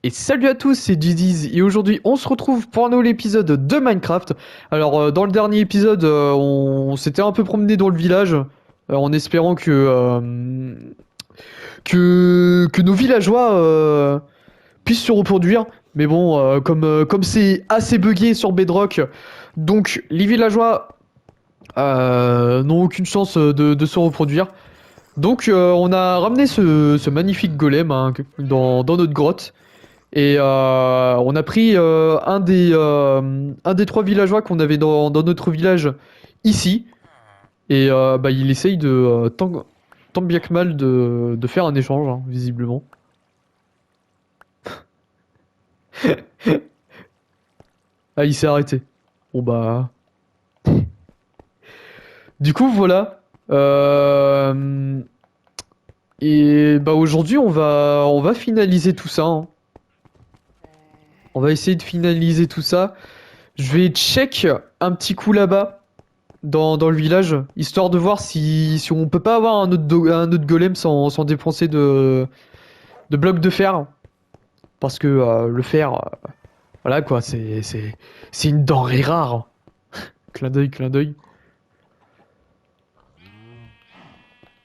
Et salut à tous, c'est Didiz et aujourd'hui on se retrouve pour un nouvel épisode de Minecraft. Alors dans le dernier épisode on s'était un peu promené dans le village en espérant que nos villageois puissent se reproduire. Mais bon, comme c'est assez buggé sur Bedrock, donc les villageois n'ont aucune chance de se reproduire. Donc on a ramené ce magnifique golem hein, dans notre grotte. Et on a pris un des trois villageois qu'on avait dans notre village ici. Et bah, il essaye tant bien que mal de faire un échange, hein, visiblement. Ah, il s'est arrêté. Bon bah... Du coup, voilà. Et bah aujourd'hui, on va finaliser tout ça, hein. On va essayer de finaliser tout ça. Je vais check un petit coup là-bas. Dans le village, histoire de voir si on peut pas avoir un autre golem sans dépenser de blocs de fer. Parce que le fer, voilà quoi, c'est une denrée rare. Clin d'œil, clin d'œil.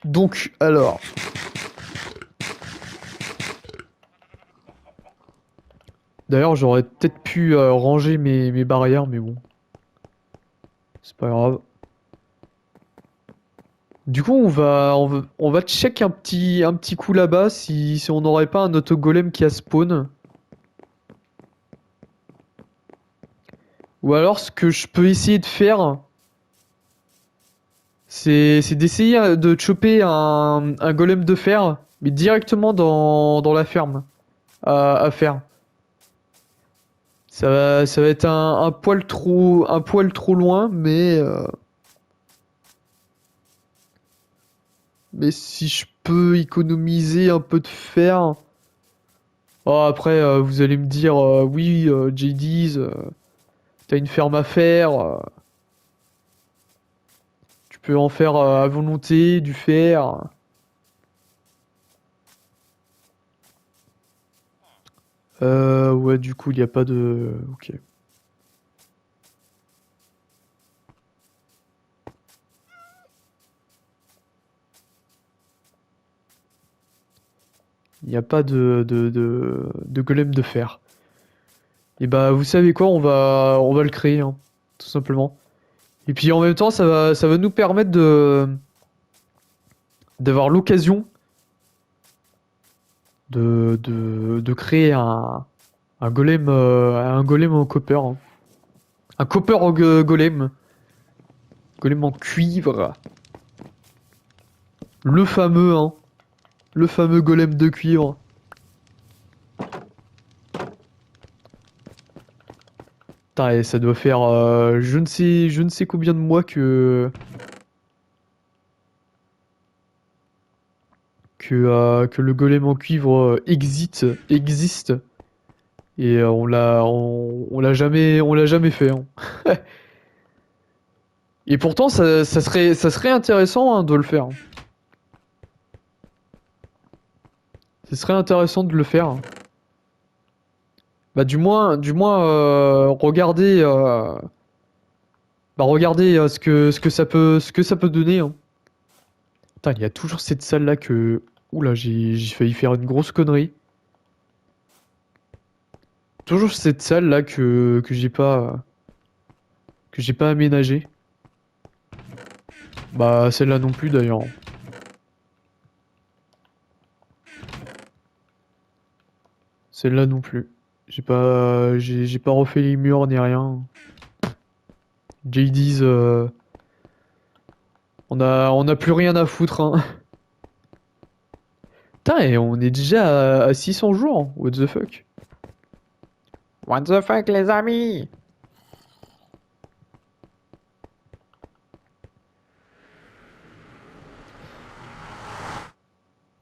Donc, alors. D'ailleurs, j'aurais peut-être pu ranger mes barrières, mais bon, c'est pas grave. Du coup, on va check un petit coup là-bas si on n'aurait pas un autogolem qui a spawn. Ou alors, ce que je peux essayer de faire, c'est d'essayer de choper un golem de fer, mais directement dans la ferme à faire. Ça va être un poil trop loin, mais si je peux économiser un peu de fer. Oh, après, vous allez me dire, oui, JD's, t'as une ferme à faire, tu peux en faire à volonté, du fer. Ouais, du coup, il n'y a pas de... Ok. Il n'y a pas de golem de fer. Et bah, vous savez quoi, on va le créer, hein, tout simplement. Et puis en même temps, ça va nous permettre d'avoir l'occasion de créer un golem en copper, hein. Un copper golem. Golem en cuivre. Le fameux, hein. Le fameux golem de cuivre. Putain, et ça doit faire je ne sais combien de mois que le golem en cuivre existe. Et on l'a jamais fait, hein. Et pourtant, ça serait intéressant hein, de le faire. Ce serait intéressant de le faire. Bah du moins, regardez ce que ça peut donner, hein. Putain, il y a toujours cette salle là que, oula, j'ai failli faire une grosse connerie. Toujours cette salle là que j'ai pas aménagée. Bah celle-là non plus d'ailleurs. Celle-là non plus. J'ai pas refait les murs ni rien. JD's, on a plus rien à foutre, hein. Putain, et on est déjà à 600 jours. What the fuck? What the fuck, les amis?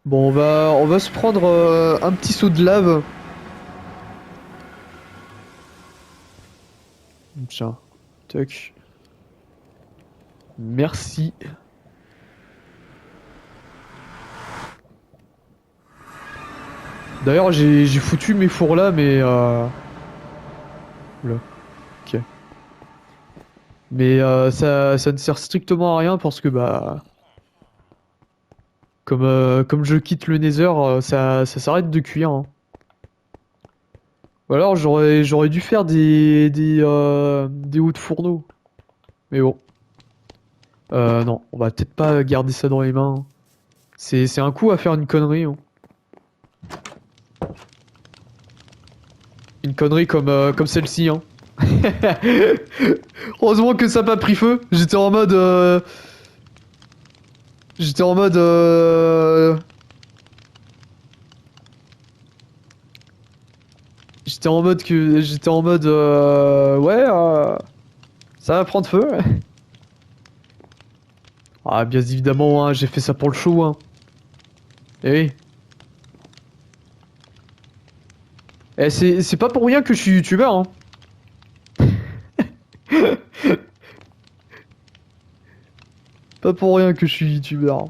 Bon, on va se prendre un petit saut de lave. Tiens, toc. Merci. D'ailleurs, j'ai foutu mes fours là, mais oula, ok. Mais ça ne sert strictement à rien parce que bah comme je quitte le Nether, ça s'arrête de cuire, hein. Ou alors j'aurais dû faire des hauts de fourneau. Mais bon. Non, on va peut-être pas garder ça dans les mains, hein. C'est un coup à faire une connerie, hein. Une connerie comme celle-ci, hein. Heureusement que ça n'a pas pris feu. J'étais en mode... J'étais en mode... J'étais en mode que... J'étais en mode... Ouais, ça va prendre feu. Ah, bien évidemment, hein, j'ai fait ça pour le show, hein. Eh oui. Eh, c'est pas pour rien que je suis youtubeur, hein. Pas pour rien que je suis youtubeur.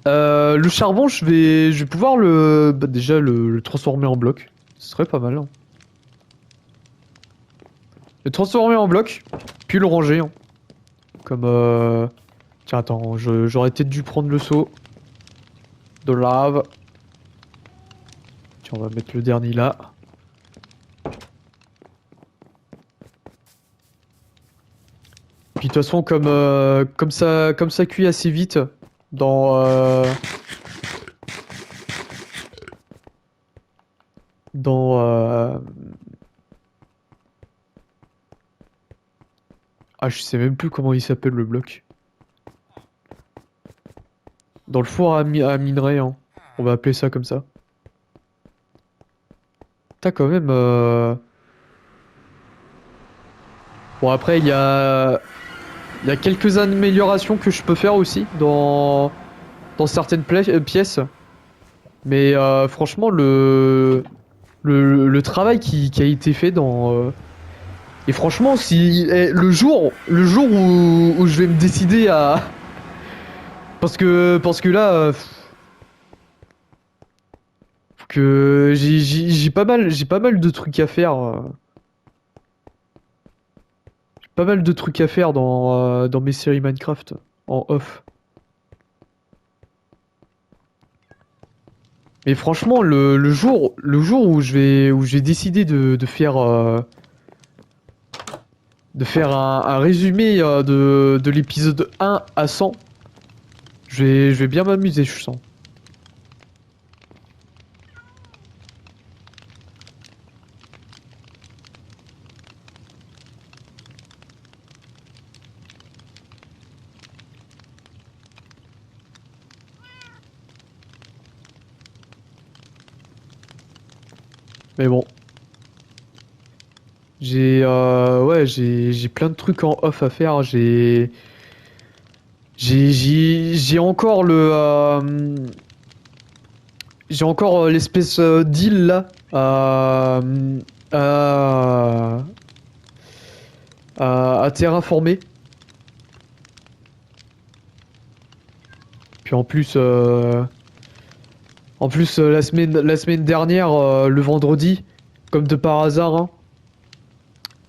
Le charbon, je vais pouvoir bah, déjà le transformer en bloc. Ce serait pas mal, hein. Le transformer en bloc, puis le ranger, hein. Comme tiens, attends, j'aurais peut-être dû prendre le seau de lave. Tiens, on va mettre le dernier là. Puis de toute façon, comme ça cuit assez vite dans dans ah, je sais même plus comment il s'appelle le bloc. Dans le four à minerai, hein. On va appeler ça comme ça. T'as quand même bon, après il y a quelques améliorations que je peux faire aussi dans certaines pièces. Mais franchement, le travail qui a été fait dans... Et franchement, si le jour où je vais me décider à... Parce que là... que j'ai pas mal de trucs à faire. J'ai pas mal de trucs à faire dans mes séries Minecraft en off. Mais franchement, le jour où je vais décider de faire un résumé de l'épisode 1 à 100, je vais bien m'amuser, je sens. Mais bon. Ouais, j'ai plein de trucs en off à faire. J'ai encore j'ai encore l'espèce d'île là à, à terraformer. Puis en plus la semaine dernière, le vendredi, comme de par hasard, hein,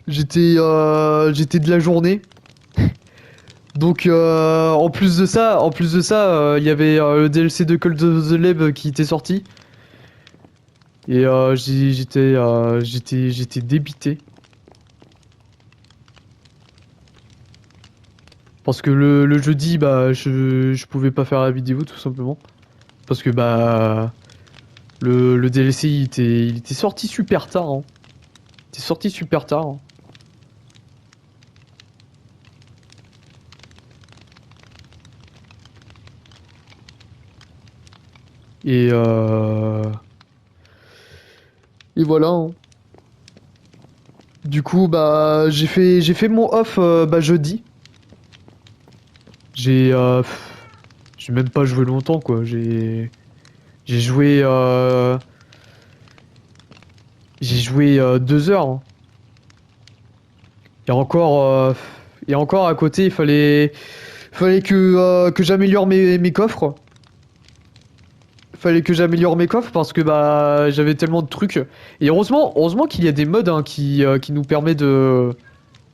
j'étais de la journée. Donc en plus de ça, il y avait le DLC de Cult of the Lab qui était sorti. Et j'étais débité. Parce que le jeudi, bah je pouvais pas faire la vidéo tout simplement. Parce que bah le DLC il était sorti super tard, hein. Il était sorti super tard, hein. Et et voilà, hein. Du coup, bah j'ai fait mon off bah, jeudi. J'ai j'ai même pas joué longtemps quoi. J'ai j'ai joué 2 heures, hein. Et encore à côté, fallait que j'améliore mes coffres. fallait que j'améliore mes coffres parce que bah j'avais tellement de trucs. Et heureusement qu'il y a des mods hein, qui nous permet de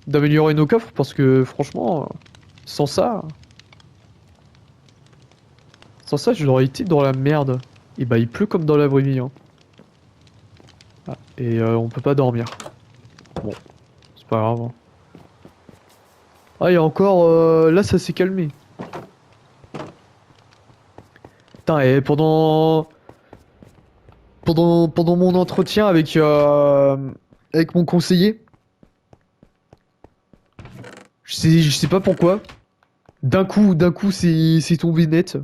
d'améliorer nos coffres parce que franchement, sans ça, j'aurais été dans la merde. Et bah il pleut comme dans la vraie vie. Hein. Ah, et on peut pas dormir. Bon, c'est pas grave. Hein. Ah, il y a encore. Là, ça s'est calmé. Putain, et pendant mon entretien avec mon conseiller, je sais pas pourquoi. D'un coup, c'est tombé net.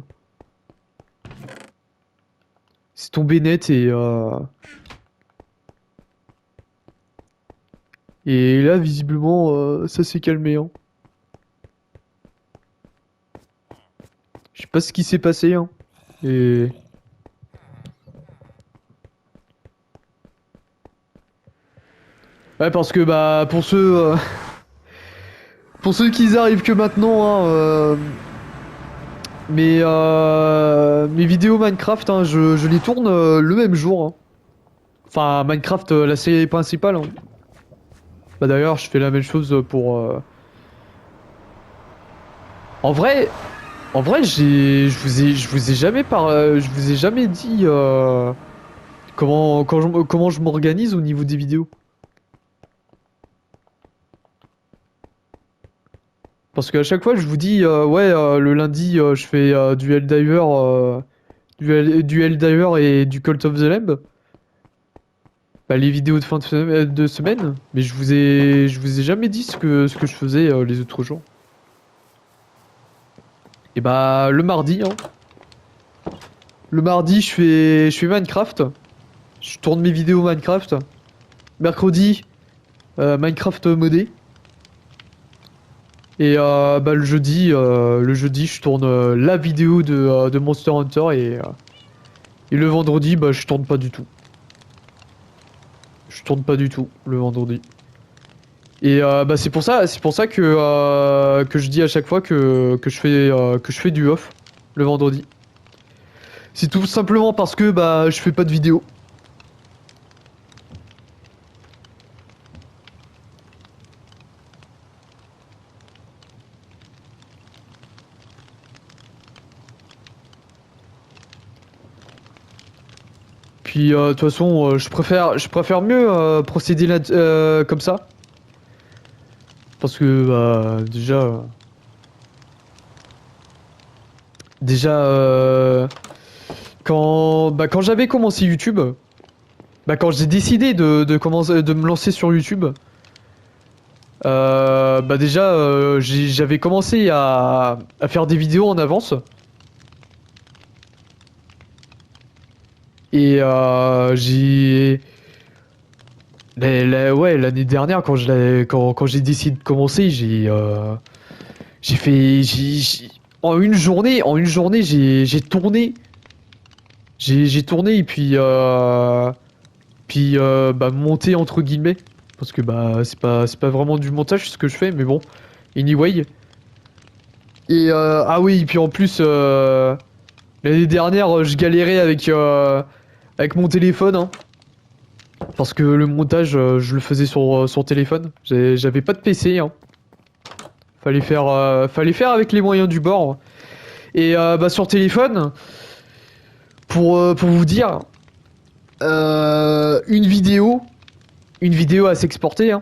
C'est tombé net et là, visiblement, ça s'est calmé. Hein. Je sais pas ce qui s'est passé. Hein. Et ouais, parce que bah pour ceux qui arrivent que maintenant, hein, mes vidéos Minecraft, hein, je les tourne le même jour. Hein. Enfin, Minecraft, la série principale. Hein. Bah d'ailleurs, je fais la même chose pour. En vrai, en vrai, je vous ai jamais je vous ai jamais dit comment je m'organise au niveau des vidéos. Parce qu'à chaque fois, je vous dis, ouais, le lundi, je fais du Helldiver, du Helldiver et du Cult of the Lamb. Bah, les vidéos de fin de semaine, mais je vous ai jamais dit ce que je faisais les autres jours. Et bah, le mardi, hein. Le mardi, je fais Minecraft. Je tourne mes vidéos Minecraft. Mercredi, Minecraft modé. Et bah, le jeudi, je tourne la vidéo de Monster Hunter et le vendredi, bah, je tourne pas du tout. Je tourne pas du tout le vendredi. Et bah, c'est pour ça que je dis à chaque fois que je fais du off le vendredi. C'est tout simplement parce que bah, je fais pas de vidéo. Puis de toute façon, je préfère mieux procéder là, comme ça. Parce que bah, déjà quand j'avais commencé YouTube, bah, quand j'ai décidé de commencer de me lancer sur YouTube, bah déjà j'avais commencé à faire des vidéos en avance. Et ouais, l'année dernière, quand j'ai décidé de commencer, j'ai fait. En une journée, j'ai tourné. J'ai tourné et puis bah, monté entre guillemets. Parce que bah, c'est pas vraiment du montage ce que je fais, mais bon. Anyway. Et ah oui, et puis en plus, l'année dernière, je galérais avec mon téléphone. Hein. Parce que le montage, je le faisais sur téléphone. J'avais pas de PC. Hein. Fallait faire avec les moyens du bord. Et bah, sur téléphone, pour vous dire, une vidéo à s'exporter, hein,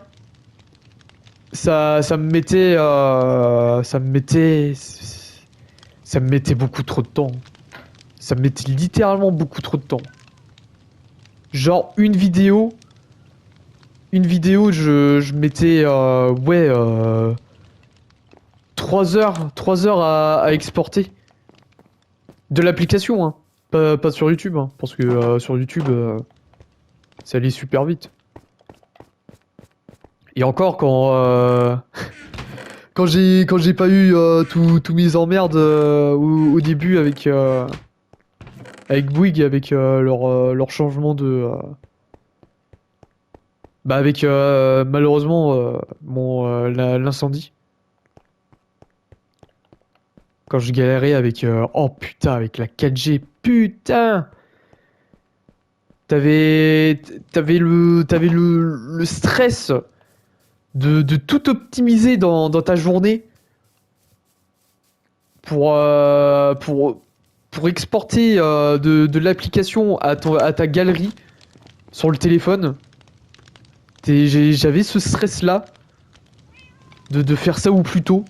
ça me mettait beaucoup trop de temps. Ça me mettait littéralement beaucoup trop de temps. Genre une vidéo, je mettais ouais 3 heures à exporter de l'application, hein. Pas sur YouTube, hein, parce que sur YouTube, ça allait super vite. Et encore quand j'ai pas eu tous mes emmerdes au début avec Bouygues, avec leur changement de bah avec malheureusement l'incendie. Quand je galérais avec... Oh putain, avec la 4G. Putain! T'avais... T'avais le stress de tout optimiser dans ta journée pour, euh, pour, pour exporter de l'application à ta galerie sur le téléphone. J'avais ce stress-là de faire ça au plus tôt.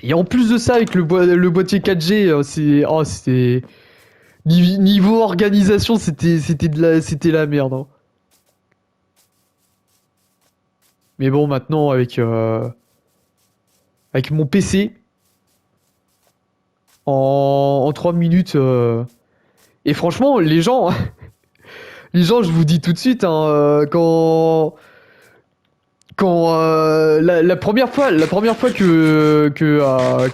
Et en plus de ça, avec le boîtier 4G, c'était... Niveau organisation, c'était la merde, hein. Mais bon, maintenant, avec mon PC, en 3 minutes... Et franchement, les gens, les gens, je vous dis tout de suite, hein, quand la première fois que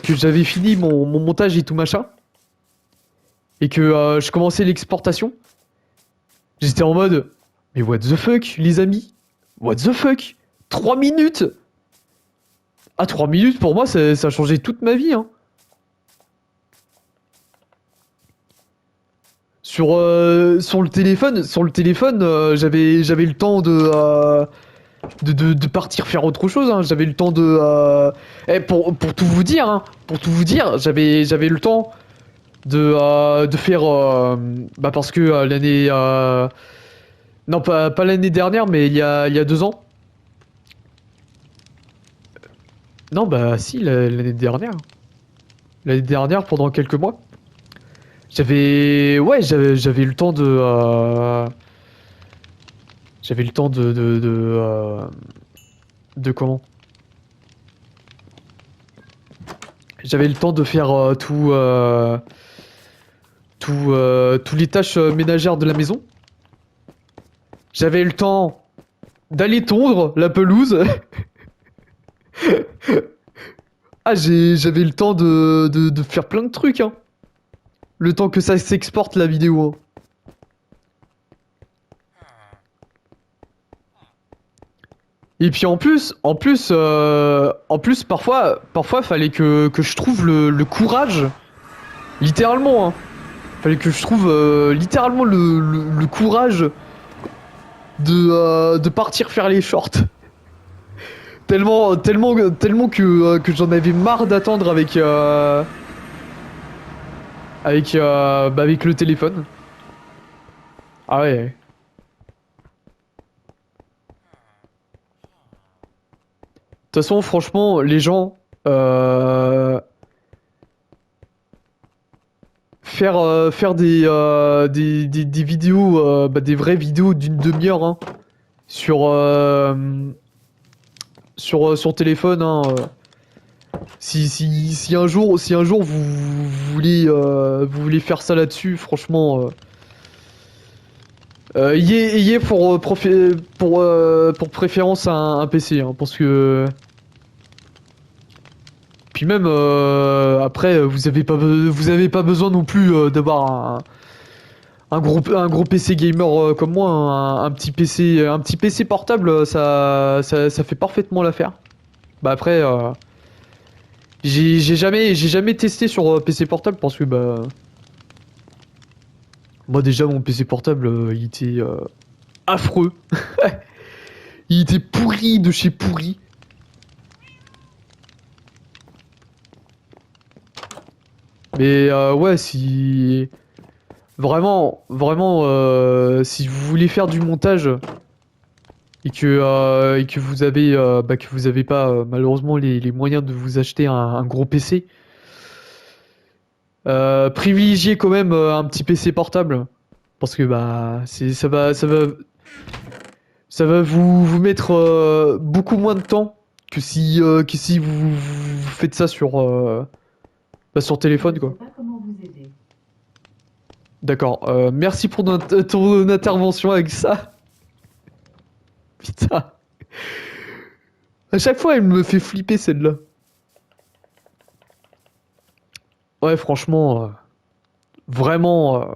j'avais fini mon montage et tout machin, et que je commençais l'exportation, j'étais en mode, mais what the fuck, les amis? What the fuck? 3 minutes? Ah, 3 minutes, pour moi, ça a changé toute ma vie, hein. Sur le téléphone, j'avais le temps de partir faire autre chose, hein. J'avais le temps pour tout vous dire, hein, j'avais le temps de faire, bah parce que l'année, non pas l'année dernière, mais il y a 2 ans. Non, bah si, l'année dernière pendant quelques mois, j'avais le temps j'avais le temps de comment? J'avais le temps de faire tous les tâches ménagères de la maison. J'avais le temps d'aller tondre la pelouse. Ah, j'avais le temps de faire plein de trucs, hein. Le temps que ça s'exporte la vidéo, hein. Et puis en plus, parfois, fallait que je trouve le courage, littéralement, hein. Fallait que je trouve littéralement le courage de partir faire les shorts. Tellement que j'en avais marre d'attendre avec le téléphone. Ah ouais. De toute façon, franchement, les gens, faire des vidéos, des vraies vidéos d'une demi-heure, hein, sur, sur téléphone, hein, si un jour vous voulez faire ça là-dessus, franchement, ayez pour préférence un PC, hein, parce que puis même après vous avez pas besoin non plus d'avoir un gros PC gamer comme moi, hein. Un petit PC portable, ça fait parfaitement l'affaire. Bah après, j'ai jamais testé sur PC portable parce que bah moi déjà mon PC portable il était affreux. Il était pourri de chez pourri. Mais ouais, si vraiment, si vous voulez faire du montage et que vous avez pas malheureusement les moyens de vous acheter un gros PC, privilégiez quand même un petit PC portable parce que bah ça va vous mettre beaucoup moins de temps que si vous faites ça sur téléphone quoi. D'accord. Merci pour ton intervention avec ça. Putain. À chaque fois, elle me fait flipper celle-là. Ouais, franchement, vraiment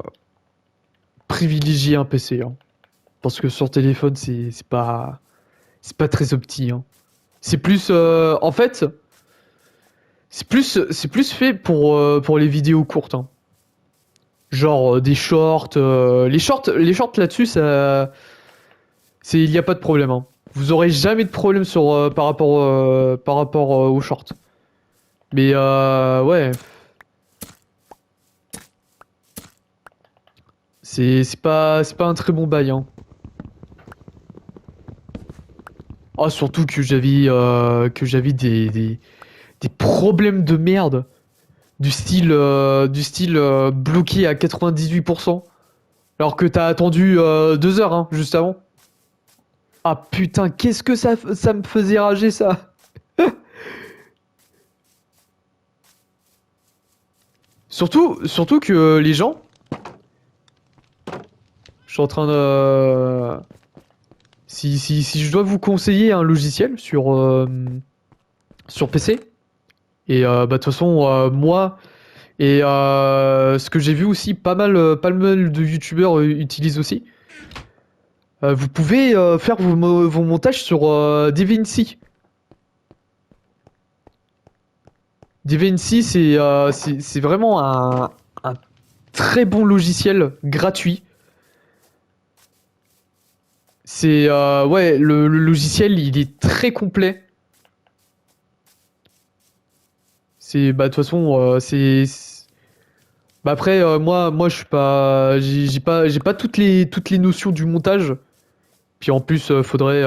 privilégier un PC, hein. Parce que sur téléphone, c'est pas très opti, hein. C'est plus, en fait, C'est plus fait pour les vidéos courtes, hein. Genre des shorts. Les shorts là-dessus, il y a pas de problème, hein. Vous aurez jamais de problème par rapport aux shorts. Mais ouais, c'est pas un très bon bail, hein. Ah, surtout que j'avais des problèmes de merde du style bloqué à 98%, alors que t'as attendu 2 heures, hein, juste avant. Ah putain, qu'est-ce que ça me faisait rager ça. Surtout que les gens, je suis en train de... Si je dois vous conseiller un logiciel sur PC, et bah de toute façon, moi, et ce que j'ai vu aussi, pas mal de youtubeurs utilisent aussi, vous pouvez faire vos montages sur DaVinci. DaVinci, c'est vraiment un très bon logiciel gratuit. Ouais, le logiciel, il est très complet. Bah de toute façon, bah après, moi, je suis pas, j'ai pas toutes les notions du montage. Puis en plus, faudrait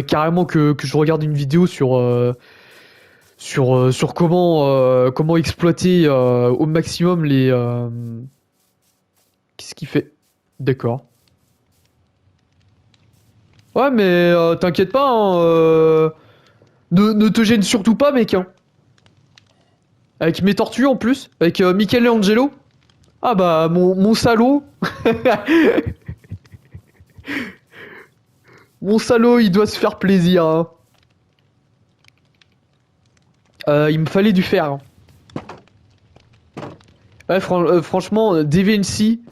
carrément que je regarde une vidéo sur comment exploiter au maximum Qu'est-ce qu'il fait? D'accord. Ouais, mais t'inquiète pas, hein, ne te gêne surtout pas, mec, hein. Avec mes tortues en plus, avec Michelangelo. Ah bah, mon salaud. Mon salaud, il doit se faire plaisir, hein. Il me fallait du fer, hein. Ouais, franchement, DaVinci,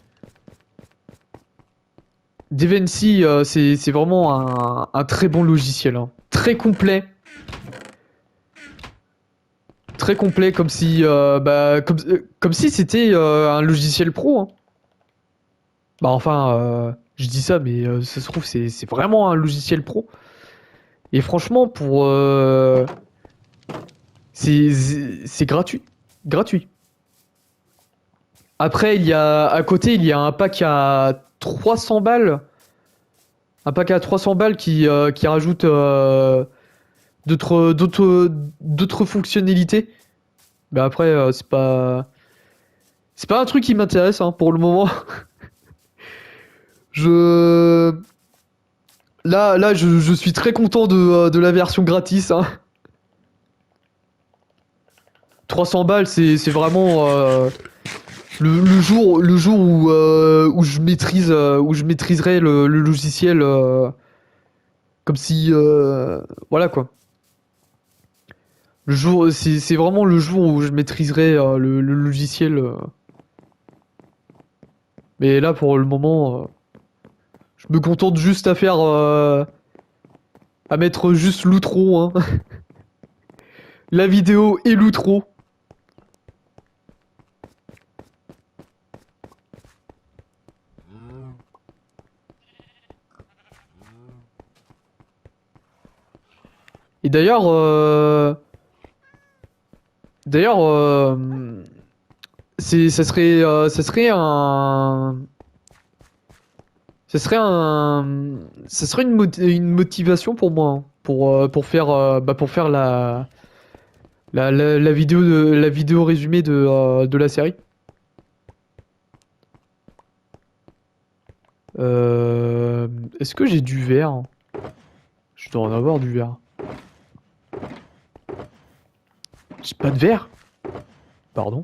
c'est vraiment un très bon logiciel, hein. Très complet. Très complet, comme si, comme si c'était un logiciel pro, hein. Bah enfin, je dis ça, mais ça se trouve, c'est vraiment un logiciel pro. Et franchement, c'est gratuit. Gratuit. Après, à côté, il y a un pack à 300 balles. Un pack à 300 balles qui rajoute d'autres fonctionnalités. Mais après, c'est pas un truc qui m'intéresse, hein, pour le moment. Je, je suis très content de la version gratis, hein. 300 balles, c'est vraiment le jour où je maîtriserai le logiciel, comme si, voilà quoi. C'est vraiment le jour où je maîtriserai le logiciel. Mais là, pour le moment, je me contente juste à mettre juste l'outro, hein. La vidéo et l'outro. Et d'ailleurs, ça serait une motivation pour moi, hein, pour faire la vidéo résumée de la série. Euh, Est-ce que j'ai du verre? Je dois en avoir du verre. J'ai pas de verre? Pardon?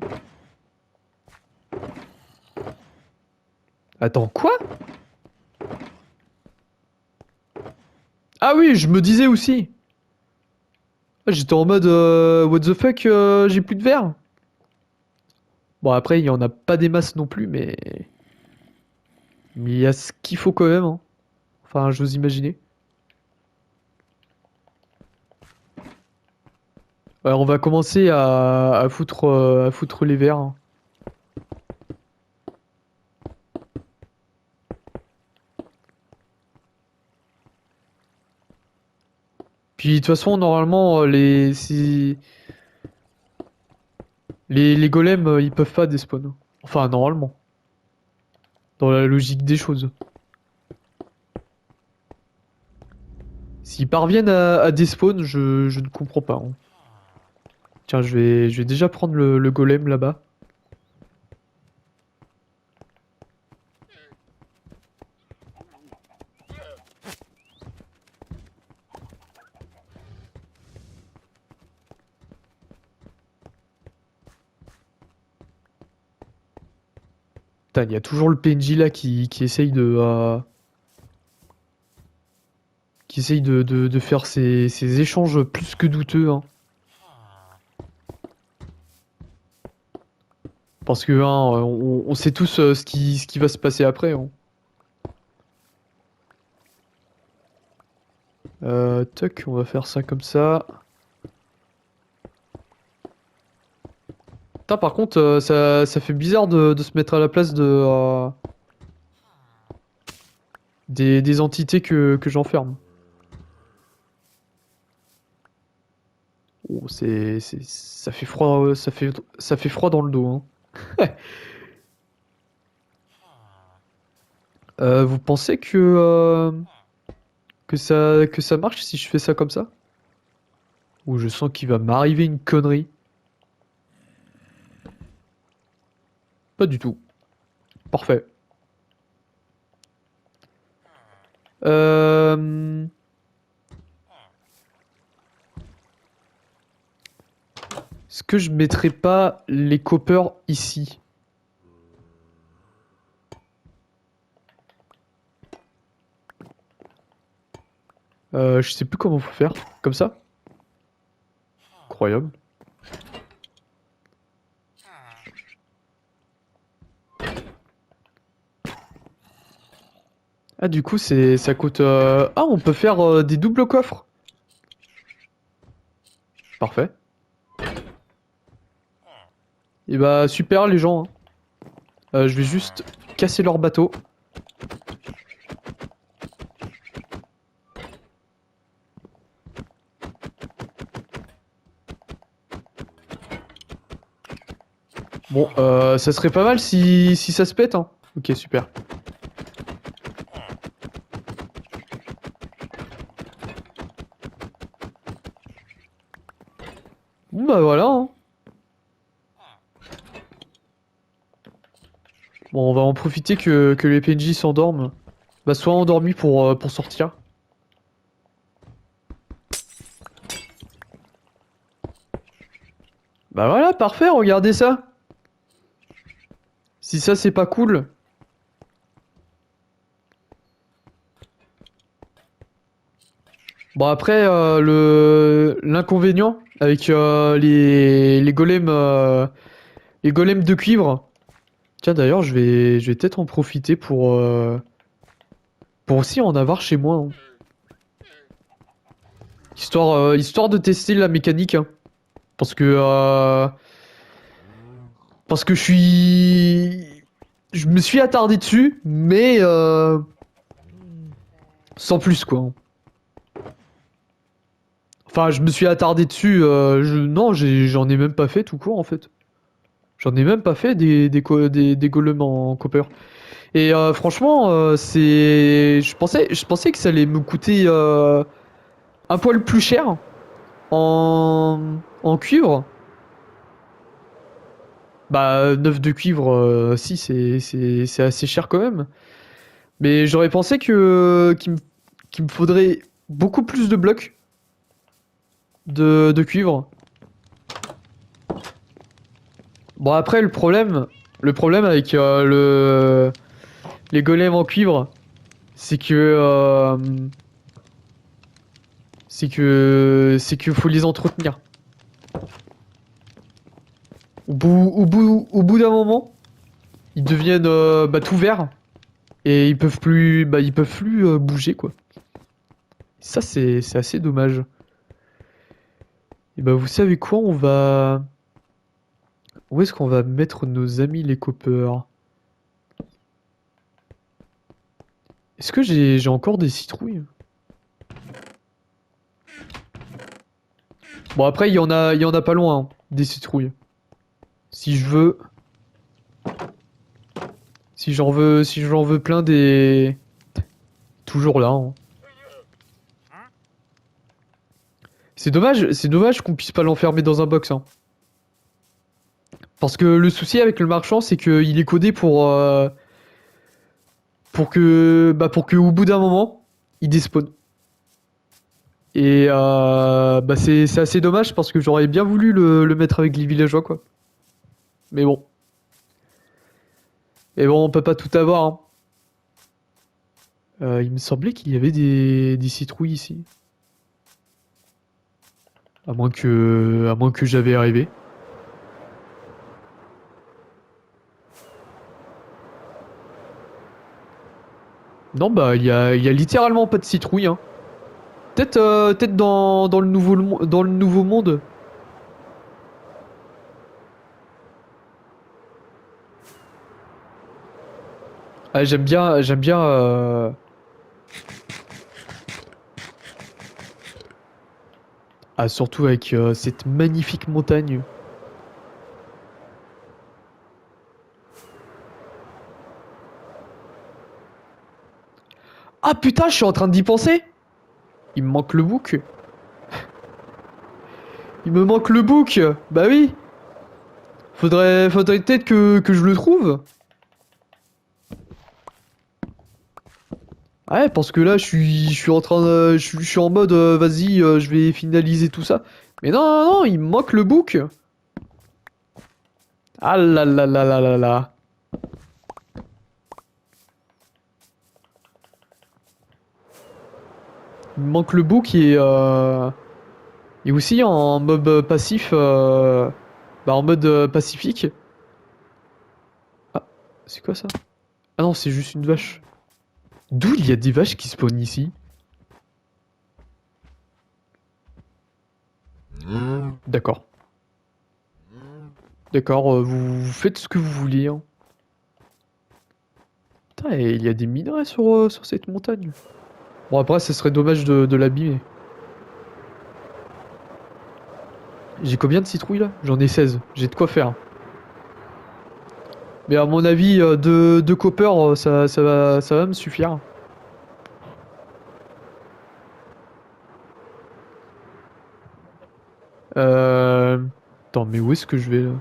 Attends, quoi? Ah oui, je me disais aussi. Ah, j'étais en mode what the fuck, j'ai plus de verre. Bon, après, il y en a pas des masses non plus, mais il y a ce qu'il faut quand même, hein. Enfin, j'ose imaginer. Alors, on va commencer à foutre les verres, hein. Puis de toute façon, normalement, les golems, ils peuvent pas despawn. Enfin, normalement. Dans la logique des choses. S'ils parviennent à despawn, je ne comprends pas, hein. Tiens, je vais déjà prendre le golem là-bas. Putain, il y a toujours le PNJ là qui essaye de faire ces échanges plus que douteux, hein. Parce que hein, on sait tous ce qui va se passer après, hein. Toc, on va faire ça comme ça. Putain, par contre, ça fait bizarre de se mettre à la place des entités que j'enferme. Oh, ça fait froid, ça fait froid dans le dos, hein. Vous pensez que ça marche si je fais ça comme ça? Ou je sens qu'il va m'arriver une connerie. Pas du tout. Parfait. Euh... Est-ce que je mettrais pas les coppers ici? Je sais plus comment faut faire. Comme ça? Incroyable. Ah, du coup, ça coûte... Ah, on peut faire des doubles coffres. Parfait. Et bah, super, les gens, hein. Je vais juste casser leur bateau. Bon, ça serait pas mal si ça se pète, hein. Ok, super. Bon, bah voilà, hein. Bon, on va en profiter que les PNJ s'endorment. Bah, soit endormis pour sortir. Bah voilà, parfait, regardez ça. Si ça, c'est pas cool. Bon, après, l'inconvénient avec les golems de cuivre. Tiens, d'ailleurs, je vais peut-être en profiter pour aussi en avoir chez moi, hein. Histoire de tester la mécanique, hein. Parce que, euh, parce que je me suis attardé dessus, mais sans plus, quoi. Enfin, je me suis attardé dessus, non, j'en ai même pas fait tout court, en fait. J'en ai même pas fait des golems en copper. Et franchement, je pensais que ça allait me coûter un poil plus cher en cuivre. Bah, 9 de cuivre, si, c'est assez cher quand même. Mais j'aurais pensé qu'il me faudrait beaucoup plus de blocs de cuivre. Bon, après, le problème avec les golems en cuivre, c'est que faut les entretenir. Au bout d'un moment, ils deviennent bah, tout verts et ils peuvent plus bouger quoi. Ça c'est assez dommage. Et bah vous savez quoi, on va... Où est-ce qu'on va mettre nos amis les coppers? Est-ce que j'ai encore des citrouilles? Bon après il y en a pas loin, hein, des citrouilles. Si je veux... Si j'en veux plein des... Toujours là, hein. C'est dommage qu'on puisse pas l'enfermer dans un box, hein. Parce que le souci avec le marchand, c'est qu'il est codé pour que au bout d'un moment, il despawn. Et bah c'est assez dommage parce que j'aurais bien voulu le mettre avec les villageois, quoi. Mais bon. Mais bon, on peut pas tout avoir, hein. Il me semblait qu'il y avait des citrouilles ici. À moins que j'avais arrivé. Non, bah il y a littéralement pas de citrouilles, hein. Peut-être dans dans le nouveau monde. Ah, j'aime bien. Ah, surtout avec cette magnifique montagne. Ah putain, je suis en train d'y penser. Il me manque le book. Il me manque le book. Bah oui. Faudrait peut-être que je le trouve. Ouais, parce que là, je suis en train de, je suis en mode, vas-y, je vais finaliser tout ça. Mais non, non, non, il me manque le book. Ah là là là là là là. Il me manque le book et aussi en mode passif, bah en mode pacifique. Ah, c'est quoi ça? Ah non, c'est juste une vache. D'où il y a des vaches qui spawnent ici? D'accord. D'accord, vous faites ce que vous voulez, hein. Putain, et il y a des minerais sur cette montagne. Bon, après, ce serait dommage de l'abîmer. J'ai combien de citrouilles là? J'en ai 16. J'ai de quoi faire. Mais à mon avis, deux copper, ça va me suffire. Euh... Attends, mais où est-ce que je vais là?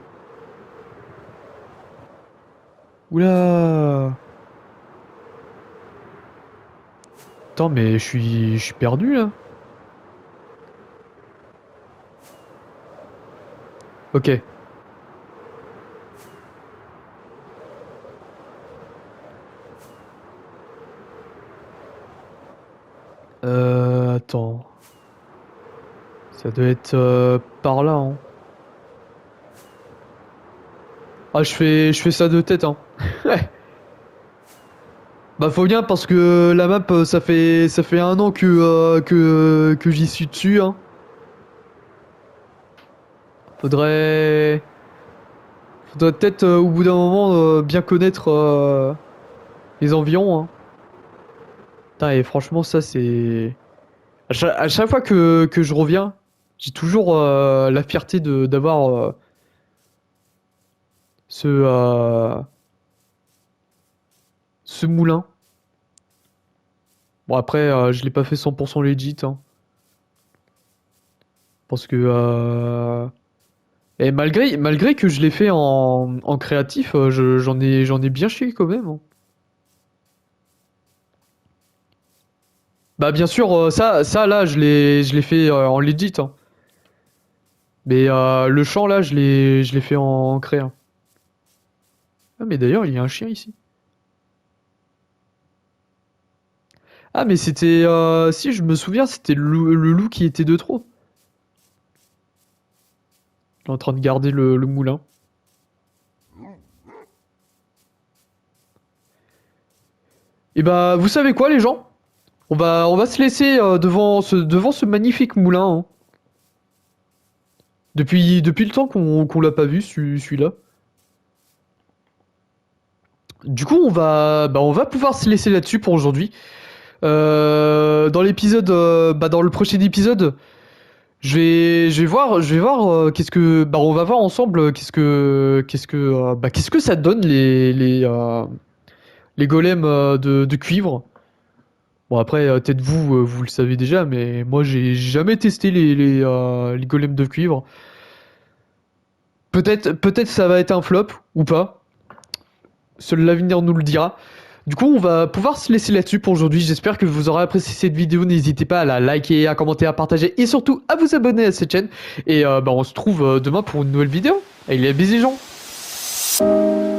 Oula! Attends, mais je suis perdu là. Ok. Attends. Ça doit être par là, hein. Ah, je fais ça de tête, hein. Bah faut bien parce que la map, ça fait un an que j'y suis dessus, hein. Faudrait, faudrait peut-être au bout d'un moment bien connaître les environs, hein. Putain, et franchement, ça c'est... à chaque fois que je reviens, j'ai toujours la fierté de d'avoir ce, ce moulin. Bon après, je l'ai pas fait 100% legit, hein. Parce que... et malgré que je l'ai fait en créatif, j'en ai bien chié quand même, hein. Bah bien sûr, ça là, je l'ai fait en legit, hein. Mais le champ là, je l'ai fait en créa. Ah mais d'ailleurs, il y a un chien ici. Ah mais c'était, si je me souviens, c'était le loup qui était de trop. Il est en train de garder le moulin. Et bah vous savez quoi les gens? On va se laisser devant ce magnifique moulin, hein. Depuis le temps qu'on l'a pas vu, celui-là. Du coup, on va pouvoir se laisser là-dessus pour aujourd'hui. Dans l'épisode, dans le prochain épisode, je vais voir qu'est-ce que, on va voir ensemble qu'est-ce que ça donne les golems de cuivre. Bon après, peut-être vous, vous le savez déjà, mais moi j'ai jamais testé les golems de cuivre. Peut-être ça va être un flop ou pas. Seul l'avenir nous le dira. Du coup, on va pouvoir se laisser là-dessus pour aujourd'hui. J'espère que vous aurez apprécié cette vidéo. N'hésitez pas à la liker, à commenter, à partager et surtout à vous abonner à cette chaîne. Et on se trouve demain pour une nouvelle vidéo. Allez, bisous les gens.